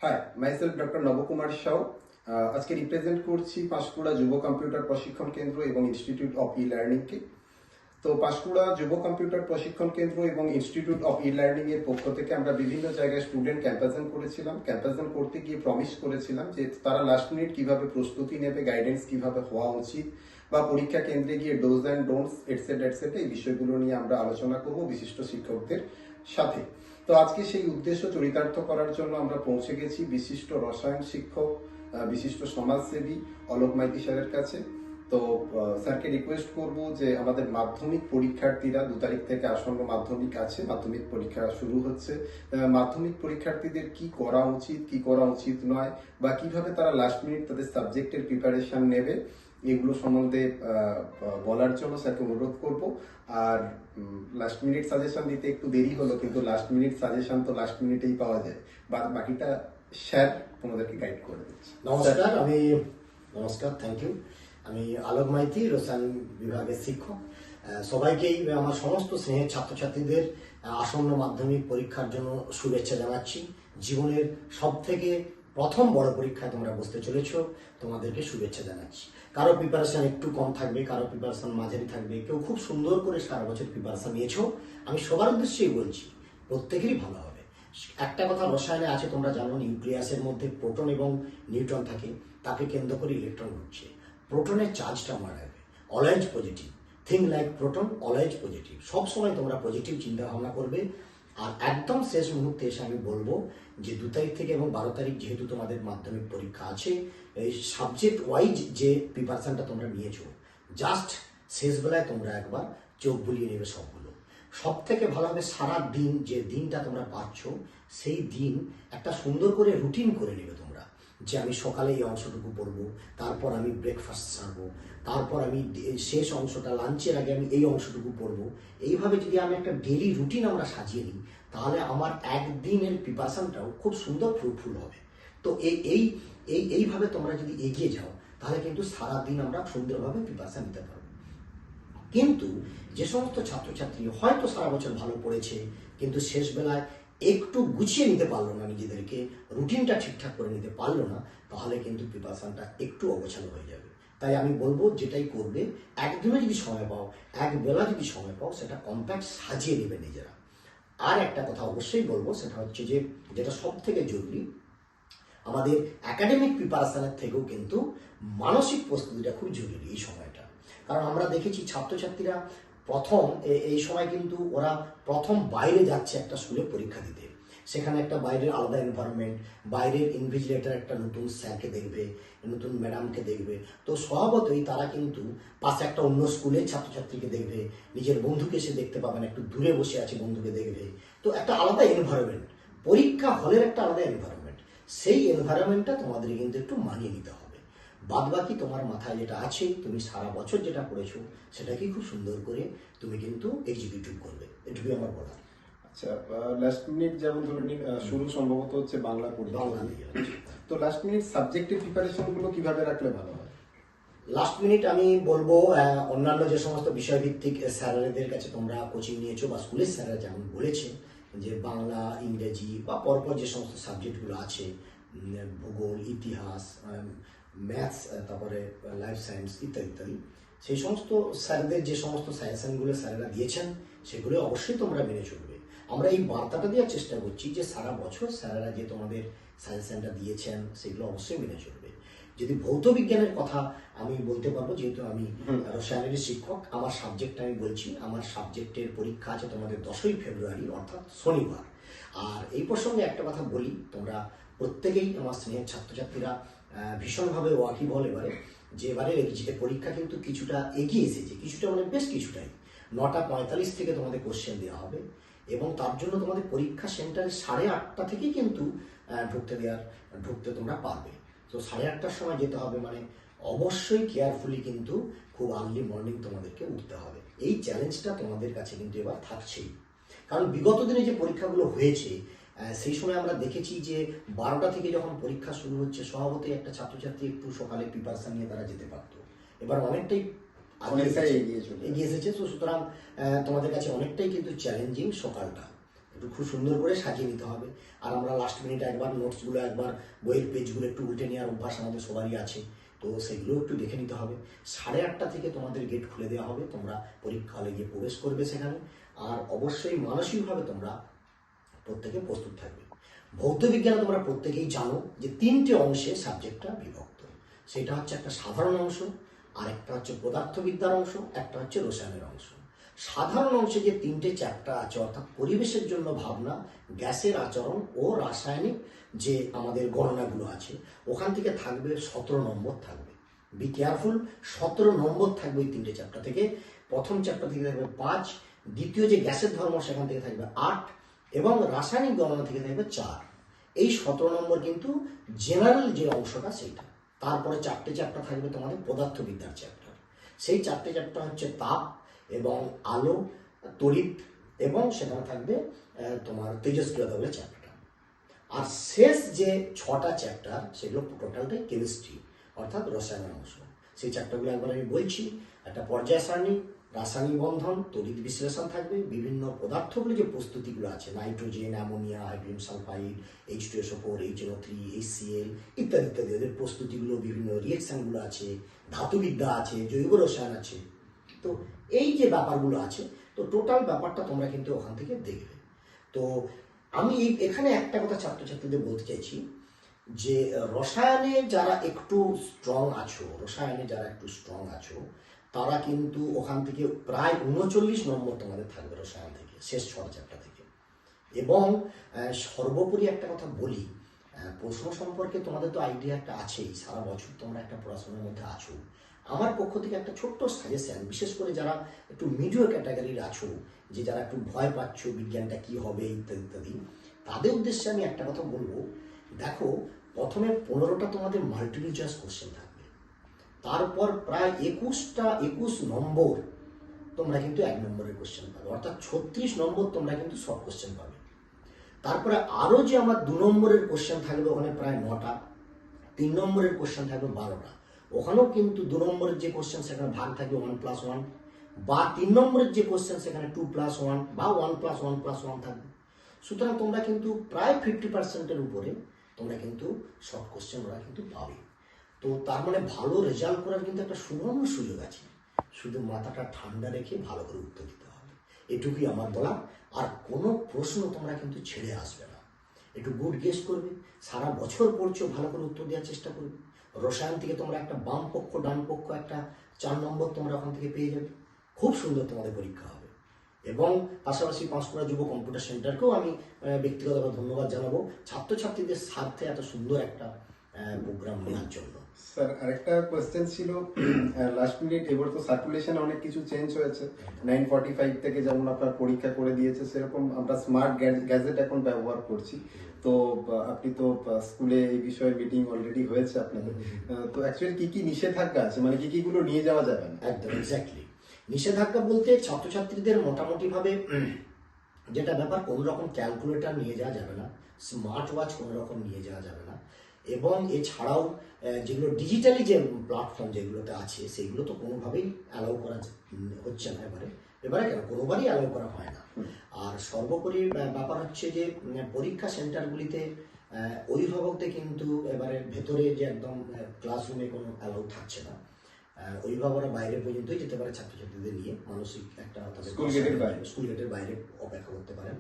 High, myself doctor Nabakumar Sau. আজকে represent করছি পাঁশকুড়া যুব কম্পিউটার প্রশিক্ষণ কেন্দ্র এবং ইনস্টিটিউট অফ ই লার্নিংকে। তো পাঁশকুড়া যুব কম্পিউটার প্রশিক্ষণ কেন্দ্র এবং ইনস্টিটিউট অফ ই লার্নিং এর পক্ষ থেকে আমরা বিভিন্ন জায়গায় স্টুডেন্ট ক্যাম্পাসন করেছিলাম। ক্যাম্পাসন করতে গিয়ে প্রমিস করেছিলাম যে তারা লাস্ট মিনিট কিভাবে প্রস্তুতি নেবে, গাইডেন্স কিভাবে হওয়া উচিত, বা পরীক্ষা কেন্দ্রে গিয়ে dose and don'ts etcetera etcetera এই বিষয়গুলো নিয়ে আমরা আলোচনা করব বিশিষ্ট শিক্ষকদের সাথে। তো আজকে সেই উদ্দেশ্য চরিতার্থ করার জন্য আমরা পৌঁছে গেছি বিশিষ্ট রসায়ন শিক্ষক, বিশিষ্ট সমাজসেবী অলোক মাইতি স্যারের কাছে। তো স্যারকে রিকোয়েস্ট করব যে আমাদের মাধ্যমিক পরীক্ষার্থীরা 2 তারিখ থেকে আসন্ন মাধ্যমিক আছে, মাধ্যমিক পরীক্ষা শুরু হচ্ছে। মাধ্যমিক পরীক্ষার্থীদের কি করা উচিত, কি করা উচিত নয়, বা কিভাবে তারা লাস্ট মিনিট তাদের সাবজেক্টের প্রিপারেশন নেবে, এগুলো সম্বন্ধে বলার জন্য স্যারকে অনুরোধ করব। আর লাস্ট মিনিট সাজেশন দিতে একটু দেরি হলো, কিন্তু লাস্ট মিনিট সাজেশন তো লাস্ট মিনিটেই পাওয়া যায়। বাকিটা স্যার তোমাদেরকে গাইড করে দিচ্ছে। নমস্কার, থ্যাংক ইউ। আমি আলোক মাইতি, রসায়ন বিভাগের শিক্ষক। সবাইকেই আমার সমস্ত স্নেহের ছাত্রছাত্রীদের আসন্ন মাধ্যমিক পরীক্ষার জন্য শুভেচ্ছা জানাচ্ছি। জীবনের সব থেকে প্রথম বড় পরীক্ষায় তোমরা বসতে চলেছ, তোমাদেরকে শুভেচ্ছা জানাচ্ছি। কারো প্রিপারেশন একটু কম থাকবে, কারো প্রিপারেশন মাঝারি থাকবে, কেউ খুব সুন্দর করে সারা বছর প্রিপারেশন নিয়েছো। আমি সবার উদ্দেশ্যেই বলছি, প্রত্যেকেরই ভালো হবে। একটা কথা রসায়নে আছে, তোমরা জানো, নিউক্লিয়াসের মধ্যে প্রোটন এবং নিউট্রন থাকে, তাকে কেন্দ্র করে ইলেকট্রন ঘুরছে। প্রোটনের চার্জটা মনে রাখবে, always positive. Think like proton, always positive. সবসময় তোমরা পজিটিভ চিন্তা ভাবনা করবে। আর একদম শেষ মুহূর্তে এসে আমি বলবো যে 2 তারিখ থেকে এবং 12 তারিখ যেহেতু তোমাদের মাধ্যমিক পরীক্ষা আছে, এই সাবজেক্ট ওয়াইজ যে প্রিপারেশনটা তোমরা নিয়েছো, জাস্ট শেষবেলায় তোমরা একবার চোখ বুলিয়ে নেবে সবগুলো। সব থেকে ভালো হবে সারা দিন, যে দিনটা তোমরা পাচ্ছ সেই দিন একটা সুন্দর করে রুটিন করে নেবে তোমরা, যে আমি সকালে এই অংশটুকু পড়বো, তারপর আমি ব্রেকফাস্ট সারবো, তারপর আমি শেষ অংশটা লাঞ্চের আগে আমি এই অংশটুকু পড়বো। এইভাবে যদি আমি একটা ডেলি রুটিন আমরা সাজিয়ে নিই, তাহলে আমার একদিনের প্রিপারেশনটাও খুব সুন্দর ফ্রুটফুল হবে। তো এইভাবে তোমরা যদি এগিয়ে যাও, তাহলে কিন্তু সারাদিন আমরা সুন্দরভাবে প্রিপারেশন নিতে পারবো। কিন্তু যে সমস্ত ছাত্রছাত্রী হয়তো সারা বছর ভালো পড়েছে, কিন্তু শেষ বেলায় একটু গুছিয়ে নিতে পারলো না, নিজেদেরকে রুটিনটা ঠিকঠাক করে নিতে পারলো না, তাহলে কিন্তু প্রিপারেশনটা একটু অগোছালো হয়ে যাবে। তাই আমি বলবো, যেটাই করবে, একদিনে যদি সময় পাও, এক বেলা যদি সময় পাও, সেটা কম্প্যাক্ট সাজিয়ে নেবে নিজেরা। আর একটা কথা অবশ্যই বলবো, সেটা হচ্ছে যে যেটা সব থেকে জরুরি, আমাদের একাডেমিক প্রিপারেশনের থেকেও কিন্তু মানসিক প্রস্তুতিটা খুব জরুরি এই সময়টা। কারণ আমরা দেখেছি ছাত্রছাত্রীরা এই সময় কিন্তু ওরা প্রথম বাইরে যাচ্ছে একটা স্কুলে পরীক্ষা দিতে। সেখানে একটা বাইরের আলাদা এনভায়রনমেন্ট, বাইরের ইনভিজিলেটর একটা নতুন স্যারকে দেখবে, নতুন ম্যাডামকে দেখবে। তো স্বভাবতই তারা কিন্তু পাশে একটা অন্য স্কুলের ছাত্রছাত্রীকে দেখবে, নিজের বন্ধুকে সে দেখতে পাবে না, একটু দূরে বসে আছে বন্ধুকে দেখবে। তো একটা আলাদা এনভায়রনমেন্ট, পরীক্ষা হলের একটা আলাদা এনভায়রনমেন্ট, সেই এনভায়রনমেন্টটা তোমাদের কিন্তু একটু মানিয়ে নিতে হবে। বাদ বাকি তোমার মাথায় যেটা আছে, তুমি সারা বছর যেটা করেছো, সেটাকে খুব সুন্দর করে তুমি কিন্তু এক্সিকিউটিভ করবে, এটুকুই আমার বলা। আচ্ছা, লাস্ট মিনিট যেমন ধরে নিন শুরু সম্ভবত হচ্ছে বাংলা পরীক্ষা। তো লাস্ট মিনিট সাবজেক্টের প্রিপারেশন গুলো কিভাবে রাখলে ভালো হয়? লাস্ট মিনিট আমি বলবো, অন্যান্য যে সমস্ত বিষয়ভিত্তিক স্যারদের কাছে তোমরা কোচিং নিয়েছো, বা স্কুলের স্যাররা যেমন বলেছে যে বাংলা, ইংরেজি বা পরপর যে সমস্ত সাবজেক্টগুলো আছে, ভূগোল, ইতিহাস, ম্যাথস, তারপরে লাইফ সায়েন্স ইত্যাদি ইত্যাদি, সেই সমস্ত স্যারদের যে সমস্ত সাজেশনগুলো স্যারেরা দিয়েছেন, সেগুলো অবশ্যই তোমরা মেনে চলবে। আমরা এই বার্তাটা দেওয়ার চেষ্টা করছি যে সারা বছর স্যারেরা যে তোমাদের সাজেশনটা দিয়েছেন, সেগুলো অবশ্যই মেনে চলবে। যদি ভৌত বিজ্ঞানের কথা আমি বলতে পারবো, যেহেতু আমি রসায়নের শিক্ষক, আমার সাবজেক্ট আমি বলছি, আমার সাবজেক্টের পরীক্ষা আছে তোমাদের 10ই ফেব্রুয়ারি, অর্থাৎ শনিবার। আর এই প্রসঙ্গে একটা কথা বলি, তোমরা প্রত্যেকেই আমার স্নেহের ছাত্রছাত্রীরা ভীষণভাবে ওয়াকিবহল এবারে, যে এবারে পরীক্ষা কিন্তু কিছুটা এগিয়ে এসেছে, কিছুটা মানে বেশ কিছুটাই। 9:45 থেকে তোমাদের কোশ্চেন দেওয়া হবে, এবং তার জন্য তোমাদের পরীক্ষা সেন্টারে 8:30 থেকেই কিন্তু ঢুকতে তোমরা পারবে। তো 8:30টার সময় যেতে হবে, মানে অবশ্যই কেয়ারফুলি কিন্তু খুব আর্লি মর্নিং তোমাদেরকে উঠতে হবে। এই চ্যালেঞ্জটা তোমাদের কাছে কিন্তু এবার থাকছেই। কারণ বিগত দিনে যে পরীক্ষাগুলো হয়েছে, সেই সময় আমরা দেখেছি যে 12টা থেকে যখন পরীক্ষা শুরু হচ্ছে, স্বভাবতই একটা ছাত্রছাত্রী একটু সকালে প্রিপারেশন নিয়ে তারা যেতে পারতো। এবার অনেকটাই এগিয়ে এসেছে। তো সুতরাং তোমাদের কাছে অনেকটাই কিন্তু চ্যালেঞ্জিং সকালটা। একটু খুব সুন্দর করে সাজিয়ে নিতে হবে। আর আমরা লাস্ট মিনিটে একবার নোটসগুলো একবার বইয়ের পেজগুলো একটু উল্টে নেওয়ার অভ্যাস আমাদের সবারই আছে, তো সেগুলো একটু দেখে নিতে হবে। 8:30 থেকে তোমাদের গেট খুলে দেওয়া হবে, তোমরা পরীক্ষা হলে গিয়ে প্রবেশ করবে সেখানে। আর অবশ্যই মানসিকভাবে তোমরা প্রত্যেকে প্রস্তুত থাকবে। ভৌত বিজ্ঞানে তোমরা প্রত্যেকেই জানো যে 3টে অংশে সাবজেক্টটা বিভক্ত। সেটা হচ্ছে একটা সাধারণ অংশ, আর একটা হচ্ছে পদার্থবিদ্যার অংশ, একটা হচ্ছে রসায়নের অংশ। সাধারণ অংশে যে 3টে চ্যাপ্টার আছে, অর্থাৎ পরিবেশের জন্য ভাবনা, গ্যাসের আচরণ ও রাসায়নিক যে আমাদের গণনাগুলো আছে, ওখান থেকে থাকবে 17 নম্বর থাকবে। বি কেয়ারফুল, 17 নম্বর থাকবে ওই 3টে চ্যাপ্টার থেকে। প্রথম চ্যাপ্টার থেকে থাকবে 5, দ্বিতীয় যে গ্যাসের ধর্ম সেখান থেকে থাকবে 8, এবং রাসায়নিক গণনা থেকে থাকবে 4। এই 17 নম্বর কিন্তু জেনারেল যে অংশটা সেইটা। তারপরে 4টে চ্যাপ্টার থাকবে তোমাদের পদার্থবিদ্যার চ্যাপ্টার। সেই 4টে চ্যাপ্টার হচ্ছে তাপ এবং আলো, তড়িৎ, এবং সেখানে থাকবে তোমার তেজস্ক্রিয়তা বলে চ্যাপ্টার। আর শেষ যে 6টা চ্যাপ্টার সেগুলো টোটালটাই কেমিস্ট্রি, অর্থাৎ রসায়নের অংশ। সেই চ্যাপ্টারগুলো একবার আমি বলছি। একটা পর্যায় সারণী, রাসায়নিক বন্ধন, তড়িৎ বিশ্লেষণ থাকবে, বিভিন্ন পদার্থগুলো যে প্রস্তুতিগুলো আছে, nitrogen, ammonia, hydrogen sulphide, H2SO4, HNO3, HCl ইত্যাদি ইত্যাদি, এদের প্রস্তুতিগুলো, বিভিন্ন রিয়েকশনগুলো আছে, ধাতুবিদ্যা আছে, জৈব রসায়ন আছে। তো এই যে ব্যাপারগুলো আছে, তো টোটাল ব্যাপারটা তোমরা কিন্তু ওখান থেকে দেখবে। তো আমি এখানে একটা কথা ছাত্রছাত্রীদের বলতে চাইছি যে রসায়নে যারা একটু স্ট্রং আছো, তারা কিন্তু ওখান থেকে প্রায় 39 নম্বর তোমাদের থাকবে রসায়ন থেকে, শেষ 6 চ্যাপ্টার থেকে। এবং সর্বোপরি একটা কথা বলি, প্রশ্ন সম্পর্কে তোমাদের তো আইডিয়া একটা আছেই, সারা বছর তোমরা একটা পড়াশোনার মধ্যে আছো। আমার পক্ষ থেকে একটা ছোট্ট সাজেশন, বিশেষ করে যারা একটু মিডিও ক্যাটাগরির আছো, যে যারা একটু ভয় পাচ্ছ বিজ্ঞানটা কি হবে ইত্যাদি ইত্যাদি, তাদের উদ্দেশ্যে আমি একটা কথা বলবো। দেখো, প্রথমে 15টা তোমাদের মাল্টিপল চয়েস কোশ্চেন থাকবে, তারপর প্রায় 21 নম্বর তোমরা কিন্তু 1 নম্বরের কোশ্চেন পাবে, অর্থাৎ 36 নম্বর তোমরা কিন্তু সব কোশ্চেন পাবে। তারপরে আরও যে আমার 2 নম্বরের কোশ্চেন থাকবে, ওখানে প্রায় 9টা, 3 নম্বরের কোশ্চেন থাকবে 12টা। ওখানেও কিন্তু 2 নম্বরের যে কোশ্চেন সেখানে ভাগ থাকবে 1+1, বা 3 নম্বরের যে কোশ্চেন সেখানে 2+1 বা 1+1+1 থাকবে। সুতরাং তোমরা কিন্তু প্রায় 50%-এর উপরে তোমরা কিন্তু সব কোশ্চেন ওরা কিন্তু পাবে। তো তার মানে ভালো রেজাল্ট করার কিন্তু একটা সুবর্ণ সুযোগ আছে, শুধু মাথাটা ঠান্ডা রেখে ভালো করে উত্তর দিতে হবে, এটুকুই আমার বলা। আর কোনো প্রশ্ন তোমরা কিন্তু ছেড়ে আসবে না, একটু গুড গেস করবে, সারা বছর পড়ছো, ভালো করে উত্তর দেওয়ার চেষ্টা করবে। রসায়ন থেকে তোমরা একটা বাম পক্ষ ডান পক্ষ একটা 4 নম্বর তোমরা ওখান থেকে পেয়ে যাবে, খুব সুন্দর তোমাদের পরীক্ষা হবে। এবং পাশাপাশি পাঁশকুড়া যুব কম্পিউটার সেন্টারকেও আমি ব্যক্তিগতভাবে ধন্যবাদ জানাবো ছাত্রছাত্রীদের স্বার্থে এত সুন্দর একটা প্রোগ্রাম নেওয়ার জন্য। স্যার, আরেকটা কোয়েশ্চেন ছিল, লাস্ট মিনিট এবার তো সার্কুলেশনে অনেক কিছু চেঞ্জ হয়েছে। 9:45 থেকে যেমন আপনার পরীক্ষা করে দিয়েছে, সেরকম আমরা স্মার্ট গ্যাজেট এখন ব্যবহার করছি। তো আপনি তো স্কুলে এই বিষয়ে মিটিং অলরেডি হয়েছে আপনাদের, তো অ্যাকচুয়ালি কি কি নিষেধাজ্ঞা আছে, মানে কি কি গুলো নিয়ে যাওয়া যাবে না? একদম এক্স্যাক্টলি। নিষেধাজ্ঞা বলতে ছাত্রছাত্রীদের মোটামুটিভাবে যেটা ব্যাপার, কোনো রকম ক্যালকুলেটর নিয়ে যাওয়া যাবে না, স্মার্ট ওয়াচ কোনো রকম নিয়ে যাওয়া যাবে না, এবং এছাড়াও যেগুলো ডিজিটালি যে প্ল্যাটফর্ম যেগুলোতে আছে সেগুলো তো কোনোভাবেই অ্যালাউ করা হচ্ছে না এবারে কেন কোনোবারই অ্যালাউ করা হয় না। আর সর্বোপরি ব্যাপার হচ্ছে যে পরীক্ষা সেন্টারগুলিতে অভিভাবকদের কিন্তু এবারে ভেতরে যে একদম ক্লাসরুমে কোনো অ্যালাউ থাকছে না, অভিভাবকরা বাইরে পর্যন্তই যেতে পারে ছাত্রছাত্রীদের নিয়ে, মানসিক একটা স্কুল গেটের বাইরে অপেক্ষা করতে পারেন।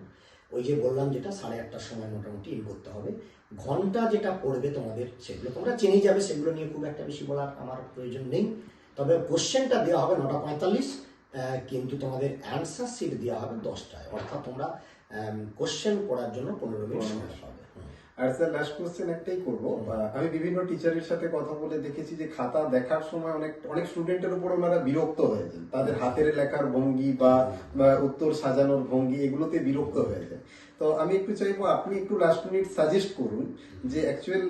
ওই যে বললাম যেটা 8:30টার সময় মোটামুটি ইন করতে হবে। ঘন্টা যেটা পড়বে তোমাদের সেগুলো তোমরা জেনে যাবে, সেগুলো নিয়ে খুব একটা বেশি বলার আমার প্রয়োজন নেই। তবে কোশ্চেনটা দেওয়া হবে 9:45, কিন্তু তোমাদের অ্যান্সার শিট দেওয়া হবে 10টায়, অর্থাৎ তোমরা কোশ্চেন পড়ার জন্য 15 মিনিট সময় পাবে। আর স্যার, লাস্ট কোশ্চেন একটাই করবো। আমি বিভিন্ন টিচারের সাথে কথা বলে দেখেছি যে খাতা দেখার সময় অনেক স্টুডেন্টের উপর ওনারা বিরক্ত হয়ে যায়, তাদের হাতের লেখার ভঙ্গি বা উত্তর সাজানোর ভঙ্গি এগুলোতে বিরক্ত হয়ে যায়। তো আমি একটু চাইবো আপনি একটু লাস্ট মিনিট সাজেস্ট করুন যে অ্যাকচুয়াল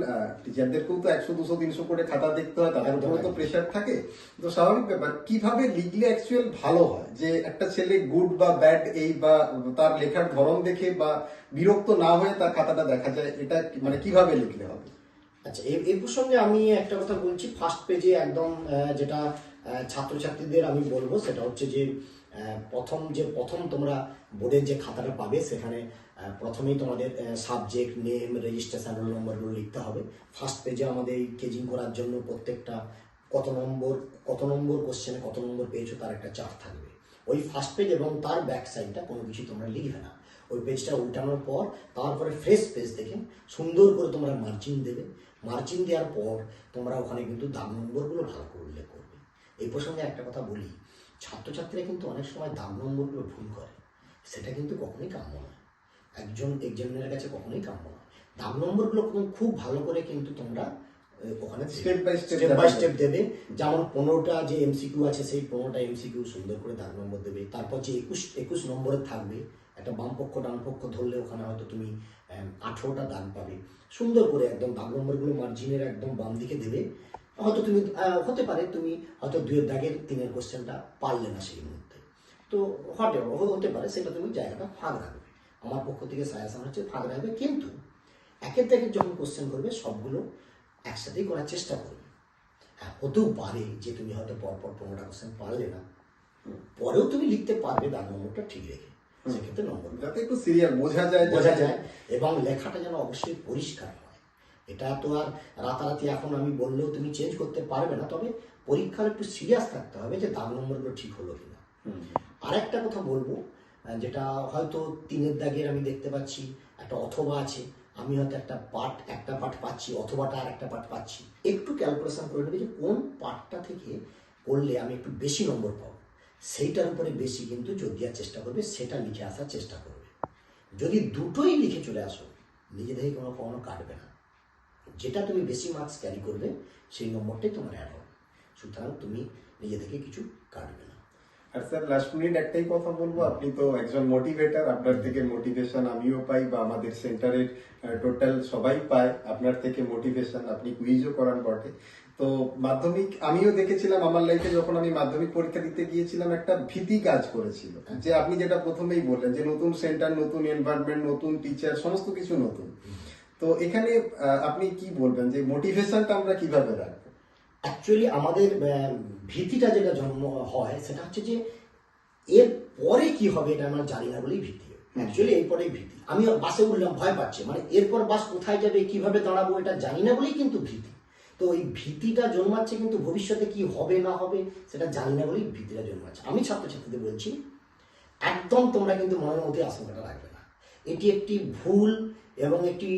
টিচারদেরকেও তো 100, 200, 300 করে খাতা দেখতে হয়, তাদের উপরে তো প্রেশার থাকে। তো স্বাভাবিক ব্যাপার, কিভাবে লিখলে অ্যাকচুয়াল ভালো হয়, যে একটা ছেলে গুড বা ব্যাড এই বা তার লেখার ধরন দেখে বা বিরক্ত না হয়ে তার খাতাটা দেখা যায়, এটা মানে কিভাবে লিখলে হবে? আচ্ছা, এই প্রসঙ্গে আমি একটা কথা বলছি। ফার্স্ট পেজে একদম যেটা ছাত্রছাত্রীদের আমি বলবো সেটা হচ্ছে যে প্রথম তোমরা বোর্ডের যে খাতাটা পাবে সেখানে প্রথমেই তোমাদের সাবজেক্ট নেম রেজিস্ট্রেশন রোল নম্বরগুলো লিখতে হবে। ফার্স্ট পেজে আমাদের এই কেজিং করার জন্য প্রত্যেকটা কত নম্বর কোশ্চেনে কত নম্বর পেয়েছো তার একটা চার্ট থাকবে। ওই ফার্স্ট পেজ এবং তার ব্যাক সাইডটা কোনো কিছু তোমরা লিখবে না। ওই পেজটা উল্টানোর পর তারপরে ফ্রেশ পেজ দেখে সুন্দর করে তোমরা মার্জিন দেবে। মার্জিন দেওয়ার পর তোমরা ওখানে কিন্তু দাগ নম্বরগুলো ভালো করে উল্লেখ করবে। এই প্রসঙ্গে একটা কথা বলি, ছাত্রছাত্রীরা কিন্তু অনেক সময় দাগ নম্বরগুলো ভুল করে, সেটা কিন্তু কখনোই কাম্য নয়, একজন এক্সামিনারের কাছে কখনোই কাম্য নয়। দাগ নম্বরগুলো খুব ভালো করে কিন্তু তোমরা ওখানে স্টেপ বাই স্টেপ দেবে। যেমন 15টা যে এমসিকিউ আছে সেই 15টা এমসিকিউ সুন্দর করে দাগ নম্বর দেবে। তারপর যে 21 নম্বরের থাকবে, একটা বাম পক্ষ ডান পক্ষ ধরলে ওখানে হয়তো তুমি 18টা দাগ পাবে। সুন্দর করে একদম দাগ নম্বরগুলো মার্জিনের একদম বাম দিকে দেবে। হয়তো তুমি হতে পারে তুমি হয়তো 2 দাগের 3 কোশ্চেনটা পারলে না সেই মুহূর্তে, তো হতে পারে সেটা তুমি জায়গাটা ফাঁক রাখবে। আমার পক্ষ থেকে সাজেশন হচ্ছে ফাঁক রাখবে, কিন্তু একের দাগের যখন কোশ্চেন করবে সবগুলো একসাথেই করার চেষ্টা করবে। হ্যাঁ, হতেও পারে যে তুমি হয়তো পরপর 15টা কোশ্চেন পারলে না, পরেও তুমি লিখতে পারবে দাগ নম্বরটা ঠিক রেখে, সেক্ষেত্রে নম্বর যাতে একটু সিরিয়াল বোঝা যায় এবং লেখাটা যেন অবশ্যই পরিষ্কার হয়। এটা তো আর রাতারাতি এখন আমি বললেও তুমি চেঞ্জ করতে পারবে না, তবে পরীক্ষার একটু সিরিয়াস থাকতে হবে যে দাগ নম্বরগুলো ঠিক হলো কিনা। আরেকটা কথা বলবো, যেটা হয়তো 3 দাগের আমি দেখতে পাচ্ছি একটা অথবা আছে, আমি হয়তো একটা পার্ট পাচ্ছি, অথবাটা আর একটা পার্ট পাচ্ছি। একটু ক্যালকুলেশন করে নেবে যে কোন পার্টটা থেকে করলে আমি একটু বেশি নম্বর পাবো, সেইটার উপরে বেশি কিন্তু জোর দেওয়ার চেষ্টা করবে, সেটা লিখে আসার চেষ্টা করবে। যদি দুটোই লিখে চলে আসো, নিজে থেকে কখনো কাটবে না। যেটা তুমি বেশি মার্কস ক্যারি করবে সেই নম্বরটাই তোমার অ্যাড হবে, সুতরাং তুমি নিজে থেকে কিছু কাটবে না। আর স্যার লাস্ট মিনিট একটাই কথা বলবো, আপনি তো একজন মোটিভেটর, আপনার থেকে মোটিভেশন আমিও পাই বা আমাদের সেন্টারের টোটাল সবাই পায় আপনার থেকে মোটিভেশন। আপনি কুইজও করান বটে। তো মাধ্যমিক আমিও দেখেছিলাম আমার লাইফে, যখন আমি মাধ্যমিক পরীক্ষা দিতে গিয়েছিলাম একটা ভীতি কাজ করেছিল, যে আপনি যেটা প্রথমেই বললেন যে নতুন সেন্টার, নতুন এনভায়রনমেন্ট, নতুন টিচার, সমস্ত কিছু নতুন। তো এখানে আপনি কি বলবেন যে মোটিভেশনটা আমরা কিভাবে রাখবো? অ্যাকচুয়ালি আমাদের ভীতিটা যেটা জন্ম হয় সেটা হচ্ছে যে এর পরে কি হবে এটা আমরা জানি না বলেই ভীতি। অ্যাকচুয়ালি এরপরেই ভীতি। আমি বাসে উঠলাম, ভয় পাচ্ছি, মানে এরপর বাস কোথায় যাবে, কিভাবে দাঁড়াবো, এটা জানি না বলেই কিন্তু ভীতি। তো এই ভীতিটা জন্মাচ্ছে কিন্তু ভবিষ্যতে কি হবে না হবে সেটা জানি না বলেই ভীতিটা জন্মাচ্ছে। আমি ছাত্রছাত্রীদের বলছি, একদম তোমরা কিন্তু মনের মধ্যে আশঙ্কাটা রাখবে না। এটি একটি ভুল এবং একটি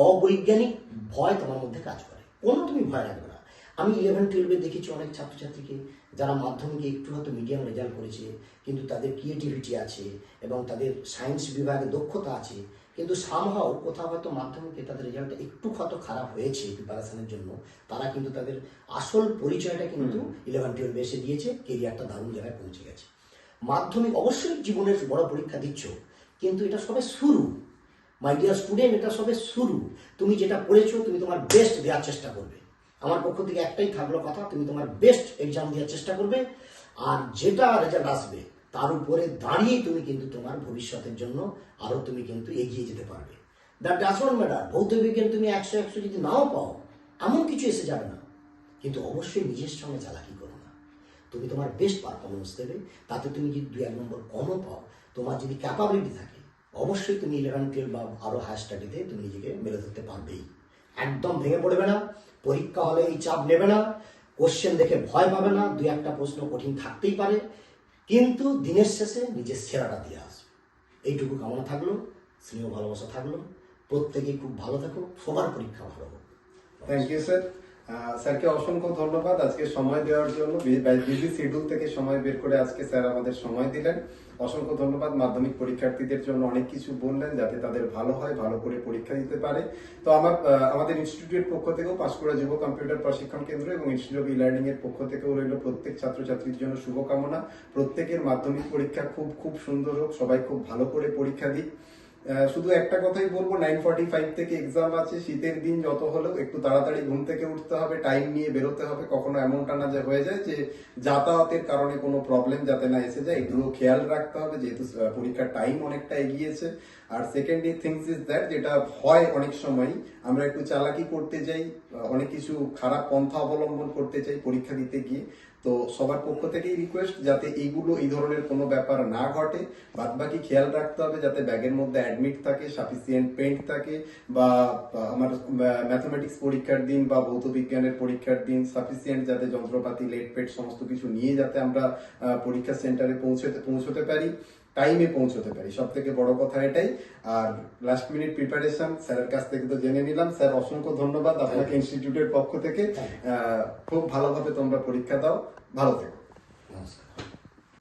অবৈজ্ঞানিক ভয় তোমার মধ্যে কাজ করে, কোনো তুমি ভয় রাখবে না। আমি 11-12 দেখেছি অনেক ছাত্রছাত্রীকে যারা মাধ্যমিকে একটু হয়তো মিডিয়াম রেজাল্ট করেছে, কিন্তু তাদের ক্রিয়েটিভিটি আছে এবং তাদের সায়েন্স বিভাগে দক্ষতা আছে, কিন্তু সামহাও কোথাও হয়তো মাধ্যমিকে তাদের রেজাল্টটা একটু হয়তো খারাপ হয়েছে প্রিপারেশনের জন্য, তারা কিন্তু তাদের আসল পরিচয়টা কিন্তু 11-12 এসে দিয়েছে, কেরিয়ারটা দারুণ জায়গায় পৌঁছে গেছে। মাধ্যমিক অবশ্যই জীবনের বড় পরীক্ষা দিচ্ছ, কিন্তু এটা সবে শুরু। মাই ডিয়ার স্টুডেন্ট, এটা সবে শুরু। তুমি যেটা পড়েছো তুমি তোমার বেস্ট দেওয়ার চেষ্টা করবে। আমার পক্ষ থেকে একটাই থাকলো কথা, তুমি তোমার বেস্ট এক্সাম দেওয়ার চেষ্টা করবে, আর যেটা রেজাল্ট আসবে তার উপরে দাঁড়িয়েই তুমি কিন্তু তোমার ভবিষ্যতের জন্য আরো তুমি কিন্তু এগিয়ে যেতে পারবে। দ্যাট ডাজ নট ম্যাটার, ভৌত বিজ্ঞান তুমি 100 যদি নাও পাও, এমন কিছু এসে যাবে না, কিন্তু অবশ্যই নিজের সঙ্গে চালাকি করো না। তুমি তোমার বেস্ট পারফরমেন্স দেবে, তাতে তুমি যদি 2-1 নম্বর কমও পাও, তোমার যদি ক্যাপাবিলিটি থাকে, অবশ্যই তুমি 11-12 বা আরো হায়ার স্টাডিতে তুমি নিজেকে মেলে ধরতে পারবেই। একদম ভেঙে পড়বে না, পরীক্ষা হলে এই চাপ নেবে না, কোশ্চেন দেখে ভয় পাবে না, 2-1টা প্রশ্ন কঠিন থাকতেই পারে, কিন্তু দিনের শেষে নিজের সেরাটা দিয়ে আসবে। এইটুকু কামনা থাকলো, স্নেহ ভালোবাসা থাকলো, প্রত্যেকেই খুব ভালো থাকো, সবার পরীক্ষা ভালো হোক। Thank you sir. স্যারকে অসংখ্য ধন্যবাদ আজকে সময় দেওয়ার জন্য, বিজি শিডিউল থেকে সময় বের করে আজকে স্যার আমাদের সময় দিলেন। অসংখ্য ধন্যবাদ। মাধ্যমিক পরীক্ষার্থীদের জন্য অনেক কিছু বললেন যাতে তাদের ভালো হয়, ভালো করে পরীক্ষা দিতে পারে। তো আমাদের ইনস্টিটিউটের পক্ষ থেকেও, পাঁশকুড়া যুব কম্পিউটার প্রশিক্ষণ কেন্দ্র এবং ইনস্টিটিউট অফ ই-লার্নিং এর পক্ষ থেকেও রইল প্রত্যেক ছাত্রছাত্রীর জন্য শুভকামনা। প্রত্যেকের মাধ্যমিক পরীক্ষা খুব খুব সুন্দর হোক, সবাই খুব ভালো করে পরীক্ষা দিক। শুধু একটা কথাই বলবো, 9:45 থেকে এক্সাম আছে। শীতের দিন যত হলেও একটু তাড়াতাড়ি ঘুম থেকে উঠতে হবে, টাইম নিয়ে বেরোতে হবে। কখনো এমনটা না যে হয়ে যায় যে যাতায়াতের কারণে কোনো প্রবলেম যাতে না এসে যায়, এগুলো খেয়াল রাখতে হবে, যেহেতু পরীক্ষার টাইম অনেকটা এগিয়েছে। আর সেকেন্ডলি থিংস ইজ দ্যাট, যেটা হয় অনেক সময় আমরা একটু চালাকি করতে যাই, অনেক কিছু খারাপ পন্থা অবলম্বন করতে চাই পরীক্ষা দিতে গিয়ে। তো সবার পক্ষ থেকেই রিকোয়েস্ট যাতে এই ধরনের কোনো ব্যাপার না ঘটে। বাদ বাকি খেয়াল রাখতে হবে যাতে ব্যাগের মধ্যে অ্যাডমিট থাকে, সাফিসিয়েন্ট পেন্ট থাকে, বা আমার ম্যাথমেটিক্স পরীক্ষার দিন বা ভৌত বিজ্ঞানের পরীক্ষার দিন সাফিসিয়েন্ট যাতে যন্ত্রপাতি, লেট পেট সমস্ত কিছু নিয়ে যাতে আমরা পরীক্ষা সেন্টারে পৌঁছতে পারি, টাইমে পৌঁছতে পারি। সব থেকে বড় কথা এটাই। আর লাস্ট মিনিট প্রিপারেশন স্যারের কাছ থেকে তো জেনে নিলাম। স্যার অসংখ্য ধন্যবাদ আপনাকে ইনস্টিটিউটের পক্ষ থেকে। খুব ভালোভাবে তোমরা পরীক্ষা দাও, ভালো থেকো। নমস্কার।